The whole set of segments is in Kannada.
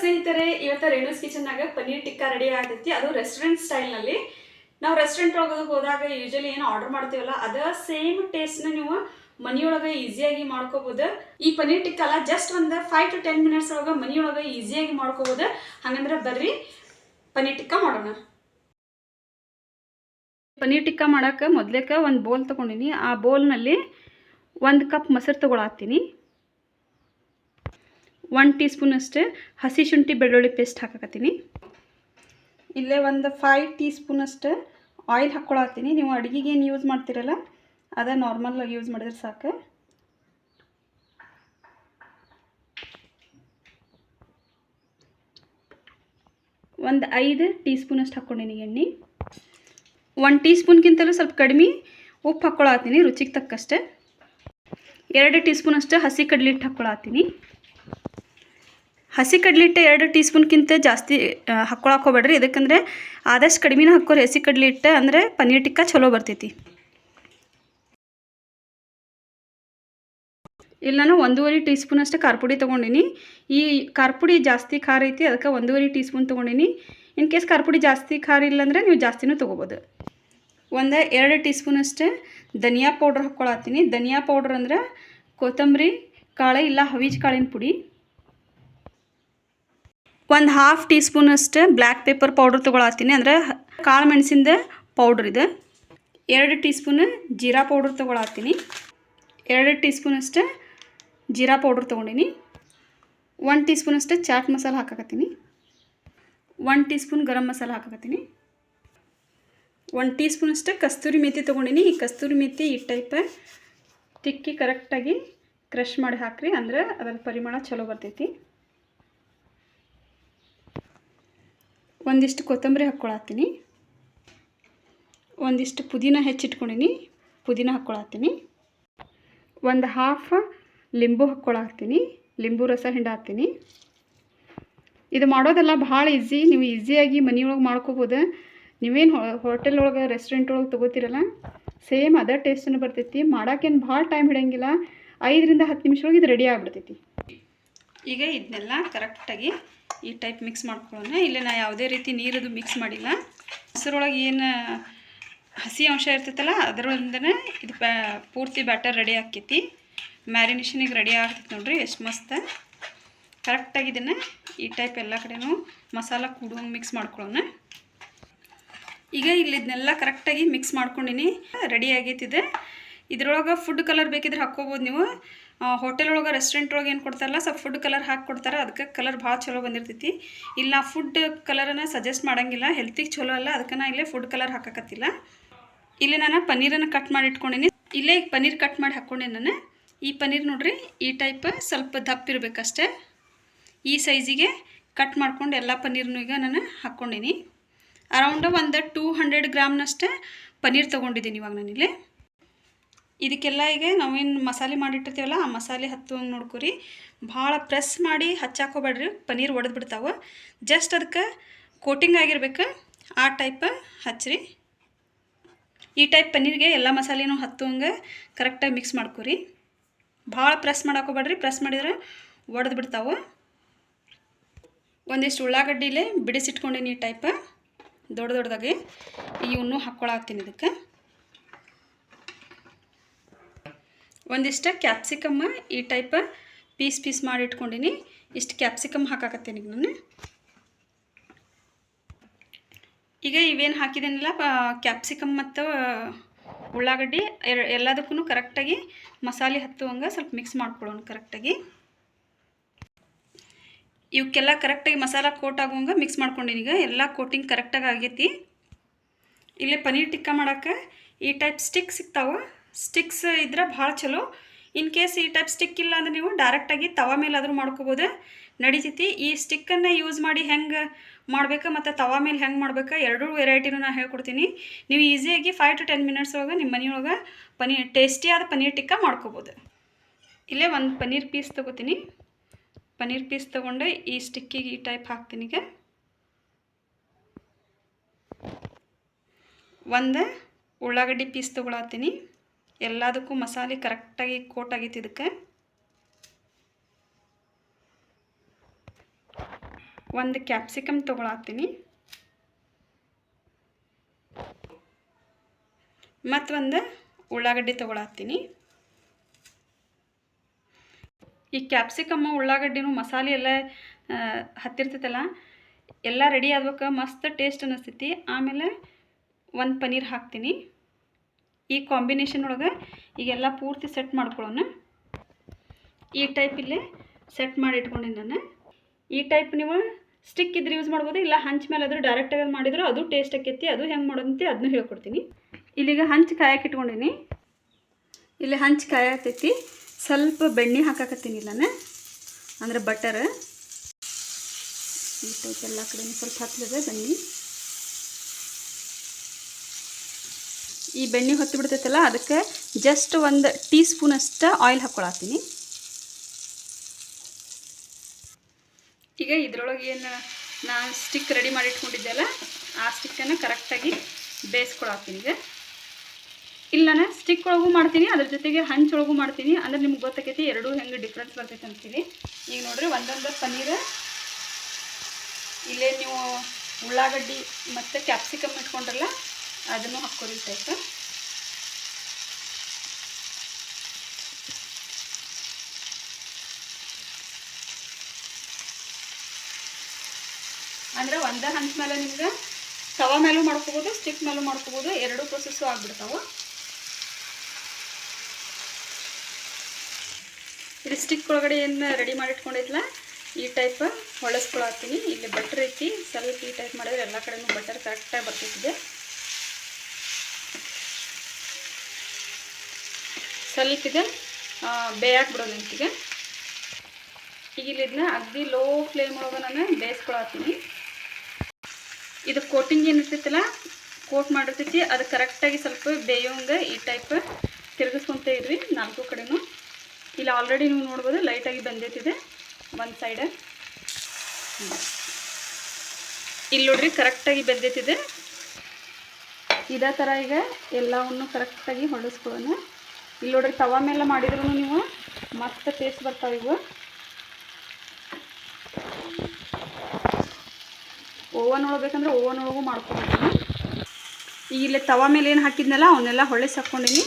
ಸ್ನೇಹಿತರೆ, ಇವತ್ತು ರೇಣುಸ್ ಕಿಚನ್ನಾಗ ಪನ್ನೀರ್ ಟಿಕ್ಕಾ ರೆಡಿ ಆಗೈತಿ. ಅದು ರೆಸ್ಟೋರೆಂಟ್ ಸ್ಟೈಲ್ನಲ್ಲಿ. ನಾವು ರೆಸ್ಟೋರೆಂಟ್ ಒಳಗೆ ಹೋದಾಗ ಯೂಶಲಿ ಏನು ಆರ್ಡರ್ ಮಾಡ್ತೀವಲ್ಲ ಅದ ಸೇಮ್ ಟೇಸ್ಟ್ನ ನೀವು ಮನೆಯೊಳಗೆ ಈಸಿಯಾಗಿ ಮಾಡ್ಕೋಬೋದು. ಈ ಪನ್ನೀರ್ ಟಿಕ್ಕಾ ಅಲ್ಲ, ಜಸ್ಟ್ ಒಂದು 5 to 10 minutes ಒಳಗೆ ಮನೆಯೊಳಗೆ ಈಸಿಯಾಗಿ ಮಾಡ್ಕೋಬೋದು. ಹಾಗಂದ್ರೆ ಬರ್ರಿ ಪನ್ನೀರ್ ಟಿಕ್ಕಾ ಮಾಡೋಣ. ಪನ್ನೀರ್ ಟಿಕ್ಕಾ ಮಾಡೋಕೆ ಮೊದಲೇಕ ಒಂದು ಬೌಲ್ ತೊಗೊಂಡಿನಿ. ಆ ಬೌಲ್ನಲ್ಲಿ 1 ಕಪ್ ಮೊಸರು ತೊಗೊಳತ್ತೀನಿ. 1 ಟೀ ಸ್ಪೂನ್ ಅಷ್ಟು ಹಸಿ ಶುಂಠಿ ಬೆಳ್ಳುಳ್ಳಿ ಪೇಸ್ಟ್ ಹಾಕಕತ್ತೀನಿ. ಇಲ್ಲೇ ಒಂದು 5 ಟೀ ಸ್ಪೂನ್ ಅಷ್ಟು ಆಯಿಲ್ ಹಾಕ್ಕೊಳತ್ತೀನಿ. ನೀವು ಅಡುಗೆಗೆ ಏನು ಯೂಸ್ ಮಾಡ್ತೀರಲ್ಲ ಅದ ನಾರ್ಮಲ್ ಯೂಸ್ ಮಾಡಿದ್ರೆ ಸಾಕು. ಒಂದು 5 ಟೀ ಸ್ಪೂನ್ ಅಷ್ಟು ಹಾಕ್ಕೊಂಡಿನಿ ಎಣ್ಣೆ. 1 ಟೀ ಸ್ಪೂನ್ಗಿಂತಲೂ ಸ್ವಲ್ಪ ಕಡಿಮೆ ಉಪ್ಪು ಹಾಕ್ಕೊಳತ್ತೀನಿ ರುಚಿಗೆ ತಕ್ಕಷ್ಟೆ. 2 ಟೀ ಸ್ಪೂನ್ ಅಷ್ಟು ಹಸಿ ಕಡಲೆ ಹಿಟ್ಟು ಹಾಕ್ಕೊಳತ್ತೀನಿ. ಹಸಿ ಕಡಲೆ ಹಿಟ್ಟು 2 ಟೀ ಸ್ಪೂನ್ಗಿಂತ ಜಾಸ್ತಿ ಹಾಕ್ಕೊಳಕ್ಕೆ ಹೋಗ್ಬೇಡ್ರಿ. ಇದಕ್ಕಂದರೆ ಆದಷ್ಟು ಕಡಿಮೆನ ಹಾಕ್ಕೋರಿ ಹಸಿ ಕಡಲೆ ಹಿಟ್ಟು, ಅಂದರೆ ಪನ್ನೀರ್ ಟಿಕ್ಕಾ ಚಲೋ ಬರ್ತೈತಿ. ಇಲ್ಲಿ ನಾನು 1.5 ಟೀ ಸ್ಪೂನ್ ಅಷ್ಟು ಖಾರ ಪುಡಿ ತೊಗೊಂಡಿನಿ. ಈ ಖಾರ ಪುಡಿ ಜಾಸ್ತಿ ಖಾರ ಐತಿ, ಅದಕ್ಕೆ 1.5 ಟೀ ಸ್ಪೂನ್ ತೊಗೊಂಡಿನಿ. ಇನ್ ಕೇಸ್ ಖಾರ ಪುಡಿ ಜಾಸ್ತಿ ಖಾರ ಇಲ್ಲಾಂದರೆ ನೀವು ಜಾಸ್ತಿನೂ ತೊಗೋಬೋದು. 2 ಟೀ ಸ್ಪೂನ್ ಅಷ್ಟು ಧನಿಯಾ ಪೌಡ್ರ್ ಹಾಕ್ಕೊಳತ್ತೀನಿ. ಧನಿಯಾ ಪೌಡ್ರ್ ಅಂದ್ರೆ ಕೊತ್ತಂಬರಿ ಕಾಳು ಇಲ್ಲ ಹವೀಜ್ ಕಾಳಿನ ಪುಡಿ. 1/2 ಟೀ ಸ್ಪೂನ್ ಅಷ್ಟು ಬ್ಲ್ಯಾಕ್ ಪೇಪರ್ ಪೌಡ್ರ್ ತೊಗೊಳತ್ತೀನಿ, ಅಂದರೆ ಕಾಳು ಮೆಣಸಿಂದ ಪೌಡ್ರ್ ಇದು. 2 ಟೀ ಸ್ಪೂನ್ ಜೀರಾ ಪೌಡ್ರ್ ತೊಗೊಳತ್ತೀನಿ. 2 ಟೀ ಸ್ಪೂನ್ ಅಷ್ಟು ಜೀರಾ ಪೌಡ್ರ್ ತೊಗೊಂಡಿನಿ. 1 ಟೀ ಸ್ಪೂನ್ ಅಷ್ಟು ಚಾಟ್ ಮಸಾಲ ಹಾಕಕತ್ತೀನಿ. 1 ಟೀ ಸ್ಪೂನ್ ಗರಂ ಮಸಾಲ ಹಾಕಕತ್ತೀನಿ. 1 ಟೀ ಸ್ಪೂನ್ ಅಷ್ಟು ಕಸ್ತೂರಿ ಮೇಥಿ ತೊಗೊಂಡಿನಿ. ಈ ಕಸ್ತೂರಿ ಮೇಥಿ ಈ ಟೈಪ್ ತಿಕ್ಕಿ ಕರೆಕ್ಟಾಗಿ ಕ್ರಷ್ ಮಾಡಿ ಹಾಕ್ರಿ, ಅಂದ್ರೆ ಅದರ ಪರಿಮಳ ಚಲೋ ಬರ್ತೈತಿ. ಒಂದಿಷ್ಟು ಕೊತ್ತಂಬರಿ ಹಾಕ್ಕೊಳತ್ತೀನಿ. ಒಂದಿಷ್ಟು ಪುದೀನ ಹೆಚ್ಚಿಟ್ಕೊಂಡಿನಿ, ಪುದೀನ ಹಾಕ್ಕೊಳತ್ತೀನಿ. 1/2 ಲಿಂಬು ಹಾಕ್ಕೊಳತ್ತೀನಿ, ಲಿಂಬು ರಸ ಹಿಂಡಾಕ್ತೀನಿ. ಇದು ಮಾಡೋದೆಲ್ಲ ಭಾಳ ಈಸಿ, ನೀವು ಈಸಿಯಾಗಿ ಮನೆಯೊಳಗೆ ಮಾಡ್ಕೋಬೋದು. ನೀವೇನು ಹೋಟೆಲ್ ಒಳಗೆ ರೆಸ್ಟೋರೆಂಟ್ ಒಳಗೆ ತೊಗೋತೀರಲ್ಲ ಸೇಮ್ ಅದೇ ಟೇಸ್ಟನ್ನು ಬರ್ತೈತಿ. ಮಾಡೋಕ್ಕೇನು ಭಾಳ ಟೈಮ್ ಹಿಡಿಯಂಗಿಲ್ಲ, 5 to 10 ನಿಮಿಷದೊಳಗೆ ಇದು ರೆಡಿ ಆಗಿಬಿಡ್ತೈತಿ. ಈಗ ಇದನ್ನೆಲ್ಲ ಕರೆಕ್ಟಾಗಿ ಈ ಟೈಪ್ ಮಿಕ್ಸ್ ಮಾಡ್ಕೊಳ್ಳೋಣ. ಇಲ್ಲಿ ನಾ ಯಾವುದೇ ರೀತಿ ನೀರದು ಮಿಕ್ಸ್ ಮಾಡಿಲ್ಲ. ಮೊಸರೊಳಗೆ ಏನು ಹಸಿ ಅಂಶ ಇರ್ತೈತಲ್ಲ ಅದರಿಂದನೇ ಇದು ಪೂರ್ತಿ ಬ್ಯಾಟರ್ ರೆಡಿ ಆಕೈತಿ. ಮ್ಯಾರಿನೇಷನಿಗೆ ರೆಡಿ ಆಗ್ತೈತಿ ನೋಡ್ರಿ, ಎಷ್ಟು ಮಸ್ತ್. ಕರೆಕ್ಟಾಗಿ ಇದನ್ನು ಈ ಟೈಪ್ ಎಲ್ಲ ಕಡೆನೂ ಮಸಾಲ ಕೂಡುವಂಗೆ ಮಿಕ್ಸ್ ಮಾಡ್ಕೊಳ್ಳೋಣ. ಈಗ ಇಲ್ಲಿ ಇದನ್ನೆಲ್ಲ ಕರೆಕ್ಟಾಗಿ ಮಿಕ್ಸ್ ಮಾಡ್ಕೊಂಡಿನಿ, ರೆಡಿ ಆಗೈತಿದೆ. ಇದ್ರೊಳಗೆ ಫುಡ್ ಕಲರ್ ಬೇಕಿದ್ರೆ ಹಾಕ್ಕೋಬೋದು ನೀವು. ಹೋಟೆಲ್ ಒಳಗೆ ರೆಸ್ಟೋರೆಂಟ್ ಒಳಗೆ ಏನು ಕೊಡ್ತಾರಲ್ಲ ಸ್ವಲ್ಪ ಫುಡ್ ಕಲರ್ ಹಾಕಿ ಕೊಡ್ತಾರೆ, ಅದಕ್ಕೆ ಕಲರ್ ಭಾಳ ಚಲೋ ಬಂದಿರ್ತೈತಿ. ಇಲ್ಲ ಫುಡ್ ಕಲರನ್ನು ಸಜೆಸ್ಟ್ ಮಾಡೋಂಗಿಲ್ಲ, ಹೆಲ್ತಿಗೆ ಚಲೋ ಅಲ್ಲ, ಅದಕ್ಕೆ ನಾನು ಇಲ್ಲೇ ಫುಡ್ ಕಲರ್ ಹಾಕಕತ್ತಿಲ್ಲ. ಇಲ್ಲಿ ನಾನು ಪನ್ನೀರನ್ನು ಕಟ್ ಮಾಡಿ ಇಟ್ಕೊಂಡಿನಿ. ಇಲ್ಲೇ ಪನ್ನೀರ್ ಕಟ್ ಮಾಡಿ ಹಾಕ್ಕೊಂಡೇನಿ ನಾನು. ಈ ಪನ್ನೀರ್ ನೋಡ್ರಿ ಈ ಟೈಪ್ ಸ್ವಲ್ಪ ದಪ್ಪ ಇರಬೇಕಷ್ಟೆ. ಈ ಸೈಜಿಗೆ ಕಟ್ ಮಾಡ್ಕೊಂಡು ಎಲ್ಲ ಪನ್ನೀರ್ನು ಈಗ ನಾನು ಹಾಕ್ಕೊಂಡಿನಿ. ಅರೌಂಡ್ ಒಂದು 200 ಗ್ರಾಮ್ನಷ್ಟೇ ಪನ್ನೀರ್ ತೊಗೊಂಡಿದ್ದೀನಿ ಇವಾಗ ನಾನಿಲ್ಲಿ. ಇದಕ್ಕೆಲ್ಲ ಈಗ ನಾವೇನು ಮಸಾಲೆ ಮಾಡಿಟ್ಟಿರ್ತೀವಲ್ಲ ಆ ಮಸಾಲೆ ಹತ್ತುವಂಗೆ ನೋಡ್ಕೊರಿ. ಭಾಳ ಪ್ರೆಸ್ ಮಾಡಿ ಹಚ್ಚಾಕೋಬೇಡ್ರಿ, ಪನ್ನೀರ್ ಒಡೆದು ಬಿಡ್ತಾವೆ. ಜಸ್ಟ್ ಅದಕ್ಕೆ ಕೋಟಿಂಗ್ ಆಗಿರ್ಬೇಕು, ಆ ಟೈಪ್ ಹಚ್ಚಿರಿ. ಈ ಟೈಪ್ ಪನ್ನೀರ್ಗೆ ಎಲ್ಲ ಮಸಾಲೆನೂ ಹತ್ತುವಂಗೆ ಕರೆಕ್ಟಾಗಿ ಮಿಕ್ಸ್ ಮಾಡ್ಕೊರಿ. ಭಾಳ ಪ್ರೆಸ್ ಮಾಡೋಕೋಬೇಡ್ರಿ, ಪ್ರೆಸ್ ಮಾಡಿದ್ರೆ ಒಡೆದು ಬಿಡ್ತಾವೆ. ಒಂದಿಷ್ಟು ಉಳ್ಳಾಗಡ್ಡಿಲೇ ಬಿಡಿಸಿಟ್ಕೊಂಡಿನಿ ಈ ಟೈಪ್ ದೊಡ್ಡ ದೊಡ್ಡದಾಗಿ. ಇವನ್ನೂ ಹಾಕ್ಕೊಳತ್ತೀನಿ ಇದಕ್ಕೆ. ಒಂದಿಷ್ಟು ಕ್ಯಾಪ್ಸಿಕಮ್ಮ ಈ ಟೈಪ್ ಪೀಸ್ ಮಾಡಿ ಇಟ್ಕೊಂಡಿನಿ. ಇಷ್ಟು ಕ್ಯಾಪ್ಸಿಕಮ್ ಹಾಕಾಕತ್ತೀನಿ ಈಗ ನಾನು. ಈಗ ಇವೇನು ಹಾಕಿದ್ದೀನಲ್ಲ ಕ್ಯಾಪ್ಸಿಕಮ್ ಮತ್ತು ಉಳ್ಳಾಗಡ್ಡಿ ಎಲ್ಲದಕ್ಕೂ ಕರೆಕ್ಟಾಗಿ ಮಸಾಲೆ ಹತ್ತುವಂಗೆ ಸ್ವಲ್ಪ ಮಿಕ್ಸ್ ಮಾಡ್ಕೊಳ್ಳೋಣ ಕರೆಕ್ಟಾಗಿ. ಇವಕ್ಕೆಲ್ಲ ಕರೆಕ್ಟಾಗಿ ಮಸಾಲ ಕೋಟ್ ಆಗುವಂಗೆ ಮಿಕ್ಸ್ ಮಾಡ್ಕೊಂಡಿನಿ. ಈಗ ಎಲ್ಲ ಕೋಟಿಂಗ್ ಕರೆಕ್ಟಾಗಿ ಆಗೈತಿ. ಇಲ್ಲಿ ಪನ್ನೀರ್ ಟಿಕ್ಕಾ ಮಾಡೋಕ್ಕೆ ಈ ಟೈಪ್ ಸ್ಟಿಕ್ ಸಿಗ್ತಾವೆ. ಸ್ಟಿಕ್ಸ್ ಇದ್ರೆ ಭಾಳ ಚಲೋ. ಇನ್ ಕೇಸ್ ಈ ಟೈಪ್ ಸ್ಟಿಕ್ ಇಲ್ಲ ಅಂದರೆ ನೀವು ಡೈರೆಕ್ಟಾಗಿ ತವಾ ಮೇಲಾದರೂ ಮಾಡ್ಕೋಬೋದು, ನಡೀತೈತಿ. ಈ ಸ್ಟಿಕ್ಕನ್ನು ಯೂಸ್ ಮಾಡಿ ಹೆಂಗೆ ಮಾಡ್ಬೇಕು ಮತ್ತು ತವಾ ಮೇಲೆ ಹೆಂಗೆ ಮಾಡ್ಬೇಕು ಎರಡೂ ವೆರೈಟಿನೂ ನಾನು ಹೇಳ್ಕೊಡ್ತೀನಿ. ನೀವು ಈಸಿಯಾಗಿ 5 to 10 minutes ಒಳಗೆ ನಿಮ್ಮ ಮನೆಯೊಳಗೆ ಟೇಸ್ಟಿಯಾದ ಪನ್ನೀರ್ ಟಿಕ್ಕಾ ಮಾಡ್ಕೋಬೋದು. ಇಲ್ಲೇ ಒಂದು ಪನ್ನೀರ್ ಪೀಸ್ ತೊಗೋತೀನಿ. ಪನ್ನೀರ್ ಪೀಸ್ ತೊಗೊಂಡು ಈ ಸ್ಟಿಕ್ಕಿಗೆ ಈ ಟೈಪ್ ಹಾಕ್ತೀನಿ. ಈಗ ಒಂದು ಉಳ್ಳಾಗಡ್ಡಿ ಪೀಸ್ ತೊಗೊಳತ್ತೀನಿ. ಎಲ್ಲದಕ್ಕೂ ಮಸಾಲೆ ಕರೆಕ್ಟಾಗಿ ಕೋಟ್ ಆಗೈತಿ. ಇದಕ್ಕೆ ಒಂದು ಕ್ಯಾಪ್ಸಿಕಮ್ ತೊಗೊಳತ್ತೀನಿ, ಮತ್ತು ಒಂದು ಉಳ್ಳಾಗಡ್ಡಿ ತೊಗೊಳತ್ತೀನಿ. ಈ ಕ್ಯಾಪ್ಸಿಕಮ್ ಉಳ್ಳಾಗಡ್ಡಿನೂ ಮಸಾಲೆ ಎಲ್ಲ ಹತ್ತಿರ್ತೈತಲ್ಲ, ಎಲ್ಲ ರೆಡಿ ಆಗ್ಬೇಕು, ಮಸ್ತ್ ಟೇಸ್ಟ್ ಅನ್ನಿಸ್ತೈತಿ. ಆಮೇಲೆ ಒಂದು ಪನ್ನೀರ್ ಹಾಕ್ತೀನಿ. ಈ ಕಾಂಬಿನೇಷನ್ ಒಳಗೆ ಈಗೆಲ್ಲ ಪೂರ್ತಿ ಸೆಟ್ ಮಾಡ್ಕೊಳ್ಳೋಣ. ಈ ಟೈಪ್ ಇಲ್ಲೇ ಸೆಟ್ ಮಾಡಿ ಇಟ್ಕೊಂಡಿನಿ ನಾನು. ಈ ಟೈಪ್ ನೀವು ಸ್ಟಿಕ್ ಇದ್ರೆ ಯೂಸ್ ಮಾಡ್ಬೋದು, ಇಲ್ಲ ಹಂಚ್ ಮೇಲೆ ಆದರೂ ಡೈರೆಕ್ಟಾಗಿ ಮಾಡಿದ್ರು ಅದು ಟೇಸ್ಟ್ ಆಕೈತಿ. ಅದು ಹೆಂಗೆ ಮಾಡೋದಂತೆ ಅದನ್ನು ಹೇಳ್ಕೊಡ್ತೀನಿ. ಇಲ್ಲಿಗ ಹಂಚು ಕಾಯಕ್ಕೆ ಇಟ್ಕೊಂಡಿನಿ. ಇಲ್ಲಿ ಹಂಚು ಕಾಯತೈತಿ. ಸ್ವಲ್ಪ ಬೆಣ್ಣೆ ಹಾಕಾಕತ್ತೀನಿ ನಾನು, ಅಂದರೆ ಬಟರ್. ಈ ಟೈಪ್ ಎಲ್ಲ ಕಡೆ ಸ್ವಲ್ಪ ಹತ್ತಲಿದೆ ಬೆಣ್ಣೆ. ಈ ಬೆಣ್ಣೆ ಹೊತ್ತಿ ಬಿಡ್ತೈತಲ್ಲ, ಅದಕ್ಕೆ ಜಸ್ಟ್ ಒಂದು ಟೀ ಸ್ಪೂನಷ್ಟು ಆಯಿಲ್ ಹಾಕ್ಕೊಳತ್ತೀನಿ. ಈಗ ಇದರೊಳಗೆ ಏನು ನಾನು ಸ್ಟಿಕ್ ರೆಡಿ ಮಾಡಿ ಇಟ್ಕೊಂಡಿದ್ದೆಲ್ಲ ಆ ಸ್ಟಿಕ್ಕನ್ನು ಕರೆಕ್ಟಾಗಿ ಬೇಯಿಸ್ಕೊಳತ್ತೀನಿ. ಈಗ ಇಲ್ಲ ನಾನು ಸ್ಟಿಕ್ ಒಳಗೂ ಮಾಡ್ತೀನಿ, ಅದ್ರ ಜೊತೆಗೆ ಹಂಚೊಳಗೂ ಮಾಡ್ತೀನಿ. ಅಂದರೆ ನಿಮ್ಗೆ ಗೊತ್ತಾಕೈತಿ ಎರಡೂ ಹೆಂಗೆ ಡಿಫ್ರೆನ್ಸ್ ಬರ್ತೈತೆ ಅಂತೀನಿ. ಈಗ ನೋಡ್ರಿ ಒಂದೊಂದು ಪನ್ನೀರ್ ಇಲ್ಲೇ ನೀವು ಉಳ್ಳಾಗಡ್ಡಿ ಮತ್ತು ಕ್ಯಾಪ್ಸಿಕಮ್ ಇಟ್ಕೊಂಡ್ರಲ್ಲ ಅದನ್ನು ಹಾಕ್ಕೊರಿ ಟೈಪ್. ಅಂದರೆ ಒಂದೇ ಹಂಚ ಮೇಲೆ ನಿಮ್ಗೆ ತವಾ ಮೇಲೂ ಮಾಡ್ಕೋಬೋದು, ಸ್ಟಿಕ್ ಮೇಲೂ ಮಾಡ್ಕೋಬೋದು, ಎರಡೂ ಪ್ರೊಸೆಸ್ಸು ಆಗಿಬಿಡ್ತಾವೆ. ಇದು ಸ್ಟಿಕ್ ಒಳಗಡೆ ಏನು ರೆಡಿ ಮಾಡಿ ಇಟ್ಕೊಂಡಿದ್ಲ ಈ ಟೈಪ್ ಹೊಳಸ್ಕೊಳತ್ತೀನಿ. ಇಲ್ಲಿ ಬಟರ್ ಐತಿ, ಸ್ವಲ್ಪ ಈ ಟೈಪ್ ಮಾಡಿದ್ರೆ ಎಲ್ಲ ಕಡೆನೂ ಬಟರ್ ಕರೆಕ್ಟಾಗಿ ಬರ್ತೈತಿದೆ. ಸ್ವಲ್ಪ ಇದೆ ಬೇಯಕ್ಕೆ ಬಿಡೋದು ಅಂತೀಗ. ಈಗ ಇದನ್ನ ಅಗದಿ ಲೋ ಫ್ಲೇಮ್ ಒಳಗೆ ನಾನು ಬೇಯಿಸ್ಕೊಳತ್ತೀನಿ. ಇದು ಕೋಟಿಂಗ್ ಏನಿರ್ತೈತಲ್ಲ, ಕೋಟ್ ಮಾಡಿರ್ತೈತಿ, ಅದು ಕರೆಕ್ಟಾಗಿ ಸ್ವಲ್ಪ ಬೇಯೋಂಗೆ ಈ ಟೈಪ್ ತಿರುಗಿಸ್ಕೊತ ಇರ್ರಿ ನಾಲ್ಕು ಕಡೆನೂ. ಇಲ್ಲಿ ಆಲ್ರೆಡಿ ನೀವು ನೋಡ್ಬೋದು ಲೈಟಾಗಿ ಬಂದೈತಿದೆ ಒಂದು ಸೈಡ್. ಇಲ್ಲಿ ನೋಡ್ರಿ ಕರೆಕ್ಟಾಗಿ ಬೆಂದೈತಿದೆ. ಇದೇ ಥರ ಈಗ ಎಲ್ಲವನ್ನು ಕರೆಕ್ಟಾಗಿ ಹೊಳಿಸ್ಕೊಳ್ಳೋಣ. ಇಲ್ಲಿ ನೋಡ್ರಿ ತವಾ ಮೇಲೆ ಮಾಡಿದ್ರು ನೀವು ಮಸ್ತ್ ಟೇಸ್ಟ್ ಬರ್ತಾವೆ ಇವು. ಓವನ್ ಒಳಬೇಕಂದ್ರೆ ಓವನ್ ಒಳಗೂ ಮಾಡ್ಕೊಬೇಕು. ಈಗ ಇಲ್ಲಿ ತವಾ ಮೇಲೆ ಏನು ಹಾಕಿದ್ನಲ್ಲ ಅವನ್ನೆಲ್ಲ ಹೊಳಿಸಿ ಹಾಕ್ಕೊಂಡಿನಿ.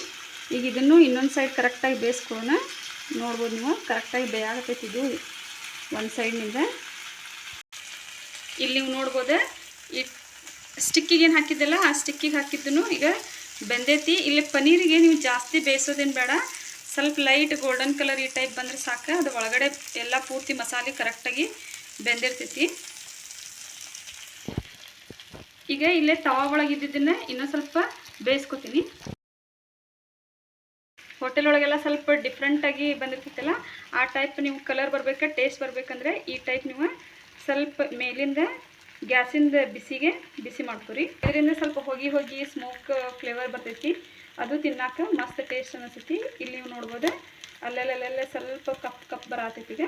ಈಗ ಇದನ್ನು ಇನ್ನೊಂದು ಸೈಡ್ ಕರೆಕ್ಟಾಗಿ ಬೇಯಿಸ್ಕೊಳ್ಳೋಣ. ನೋಡ್ಬೋದು ನೀವು ಕರೆಕ್ಟಾಗಿ ಬೇಯಾಗತೈತಿ ಇದು ಒಂದು ಸೈಡ್ನಿಂದ. ಇಲ್ಲಿ ನೀವು ನೋಡ್ಬೋದು ಈ ಸ್ಟಿಕ್ಕಿಗೆ ಏನು ಹಾಕಿದ್ದಲ್ಲ ಆ ಸ್ಟಿಕ್ಕಿಗೆ ಹಾಕಿದ್ದನು ಈಗ ಬೆಂದೈತಿ. ಇಲ್ಲಿ ಪನ್ನೀರಿಗೆ ನೀವು ಜಾಸ್ತಿ ಬೇಯಿಸೋದೇನು ಬೇಡ, ಸ್ವಲ್ಪ ಲೈಟ್ ಗೋಲ್ಡನ್ ಕಲರ್ ಈ ಟೈಪ್ ಬಂದರೆ ಸಾಕು. ಅದು ಒಳಗಡೆ ಎಲ್ಲ ಪೂರ್ತಿ ಮಸಾಲೆ ಕರೆಕ್ಟಾಗಿ ಬೆಂದಿರ್ತೈತಿ. ಈಗ ಇಲ್ಲೇ ತವಾ ಒಳಗಿದ್ದನ್ನು ಇನ್ನೂ ಸ್ವಲ್ಪ ಬೇಯಿಸ್ಕೊತೀನಿ. ಹೋಟೆಲ್ ಒಳಗೆಲ್ಲ ಸ್ವಲ್ಪ ಡಿಫ್ರೆಂಟಾಗಿ ಬಂದಿರ್ತೈತಲ್ಲ ಆ ಟೈಪ್ ನೀವು ಕಲರ್ ಬರಬೇಕು, ಟೇಸ್ಟ್ ಬರಬೇಕಂದ್ರೆ ಈ ಟೈಪ್ ನೀವು ಸ್ವಲ್ಪ ಮೇಲಿಂದ ಗ್ಯಾಸಿಂದ ಬಿಸಿಗೆ ಬಿಸಿ ಮಾಡ್ಕೊರಿ. ಇದರಿಂದ ಸ್ವಲ್ಪ ಹೋಗಿ ಹೋಗಿ ಸ್ಮೋಕ್ ಫ್ಲೇವರ್ ಬರ್ತೈತಿ, ಅದು ತಿನ್ನಾಕ ಮಸ್ತ್ ಟೇಸ್ಟ್ ಅನಿಸ್ತೈತಿ. ಇಲ್ಲಿ ನೀವು ನೋಡ್ಬೋದು ಅಲ್ಲೆಲ್ಲೆಲ್ಲ ಸ್ವಲ್ಪ ಕಪ್ ಬರತೈತಿಗೆ.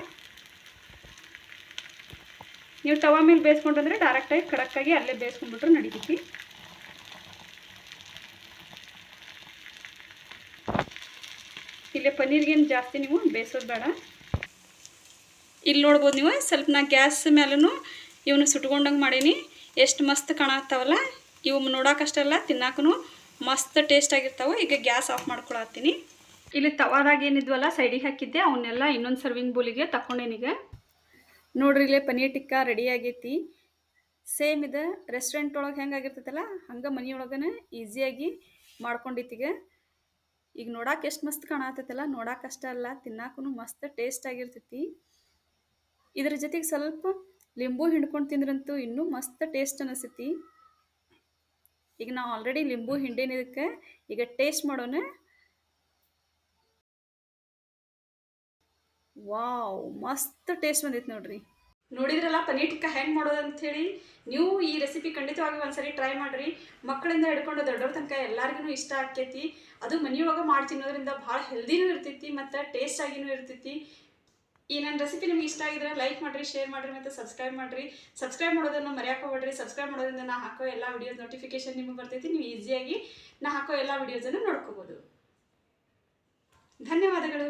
ನೀವು ತವಾ ಮೇಲೆ ಬೇಯಿಸ್ಕೊಂಡ್ರೆ ಡೈರೆಕ್ಟಾಗಿ ಕಡಕ್ಕಾಗಿ ಅಲ್ಲೇ ಬೇಯಿಸ್ಕೊಂಡ್ಬಿಟ್ರೆ ನಡಿತೈತಿ. ಇಲ್ಲೇ ಪನ್ನೀರ್ಗೇನು ಜಾಸ್ತಿ ನೀವು ಬೇಯಿಸೋದು ಬೇಡ. ಇಲ್ಲಿ ನೋಡ್ಬೋದು ನೀವು ಸ್ವಲ್ಪ ನಾ ಗ್ಯಾಸ್ ಮೇಲೂ ಇವನು ಸುಟ್ಕೊಂಡಂಗೆ ಮಾಡೀನಿ. ಎಷ್ಟು ಮಸ್ತ್ ಕಾಣತ್ತಾವಲ್ಲ ಇವು, ನೋಡೋಕಷ್ಟೆಲ್ಲ ತಿನ್ನಾಕೂ ಮಸ್ತ್ ಟೇಸ್ಟ್ ಆಗಿರ್ತಾವೆ. ಈಗ ಗ್ಯಾಸ್ ಆಫ್ ಮಾಡ್ಕೊಳತ್ತೀನಿ. ಇಲ್ಲಿ ತವಾದಾಗ ಏನಿದ್ವಲ್ಲ ಸೈಡಿಗೆ ಹಾಕಿದ್ದೆ ಅವನ್ನೆಲ್ಲ ಇನ್ನೊಂದು ಸರ್ವಿಂಗ್ ಬೌಲಿಗೆ ತಗೊಂಡೇನೀಗ. ನೋಡ್ರಿ ಇಲ್ಲೇ ಪನ್ನೀರ್ ಟಿಕ್ಕಾ ರೆಡಿ ಆಗೈತಿ. ಸೇಮ್ ಇದು ರೆಸ್ಟೋರೆಂಟ್ ಒಳಗೆ ಹೆಂಗಾಗಿರ್ತೈತಲ್ಲ ಹಂಗೆ ಮನೆಯೊಳಗನ ಈಸಿಯಾಗಿ ಮಾಡ್ಕೊಂಡಿತ್ತೀಗ. ಈಗ ನೋಡಕ್ಕೆ ಎಷ್ಟು ಮಸ್ತ್ ಕಾಣತ್ತೈತಲ್ಲ, ನೋಡೋಕ್ಕಷ್ಟೇ ಅಲ್ಲ ತಿನ್ನಾಕೂ ಮಸ್ತ್ ಟೇಸ್ಟ್ ಆಗಿರ್ತೈತಿ. ಇದ್ರ ಜೊತೆಗೆ ಸ್ವಲ್ಪ ಲಿಂಬು ಹಿಂಡ್ಕೊಂಡು ತಿಂದ್ರಂತೂ ಇನ್ನೂ ಮಸ್ತ್ ಟೇಸ್ಟ್ ಅನಿಸ್ತೈತಿ. ಈಗ ನಾವು ಆಲ್ರೆಡಿ ಲಿಂಬು ಹಿಂಡೇನಿದಕ್ಕೆ ಈಗ ಟೇಸ್ಟ್ ಮಾಡೋಣ. ವಾವ್, ಮಸ್ತ್ ಟೇಸ್ಟ್ ಬಂದೈತೆ ನೋಡ್ರಿ. ನೋಡಿದ್ರಲ್ಲ ಪನ್ನೀರ್ ಟಿಕ್ಕಾ ಹೆಂಗೆ ಮಾಡೋದು ಅಂಥೇಳಿ. ನೀವು ಈ ರೆಸಿಪಿ ಖಂಡಿತವಾಗಿ ಒಂದ್ಸರಿ ಟ್ರೈ ಮಾಡಿರಿ. ಮಕ್ಕಳಿಂದ ಹಿಡ್ಕೊಂಡು ದೊಡ್ಡವ್ರ ತನಕ ಎಲ್ಲರಿಗೂ ಇಷ್ಟ ಆಕೈತಿ. ಅದು ಮನೆಯೊಳಗೆ ಮಾಡಿ ತಿನ್ನೋದ್ರಿಂದ ಭಾಳ ಹೆಲ್ದಿನೂ ಇರ್ತೈತಿ ಮತ್ತು ಟೇಸ್ಟ್ ಆಗಿನೂ ಇರ್ತೈತಿ. ಈ ನನ್ನ ರೆಸಿಪಿ ನಿಮ್ಗೆ ಇಷ್ಟ ಆಗಿದ್ರೆ ಲೈಕ್ ಮಾಡಿರಿ, ಶೇರ್ ಮಾಡಿರಿ ಮತ್ತು ಸಬ್ಸ್ಕ್ರೈಬ್ ಮಾಡಿರಿ. ಸಬ್ಸ್ಕ್ರೈಬ್ ಮಾಡೋದನ್ನು ಮರೆಯೋಕೋಬೇಡ್ರಿ. ಸಬ್ಸ್ಕ್ರೈಬ್ ಮಾಡೋದ್ರಿಂದ ನಾ ಹಾಕೋ ಎಲ್ಲ ವೀಡಿಯೋಸ್ ನೋಟಿಫಿಕೇಶನ್ ನಿಮಗೆ ಬರ್ತೈತಿ. ನೀವು ಈಸಿಯಾಗಿ ನಾ ಹಾಕೋ ಎಲ್ಲ ವೀಡಿಯೋಸನ್ನು ನೋಡ್ಕೋಬೋದು. ಧನ್ಯವಾದಗಳು.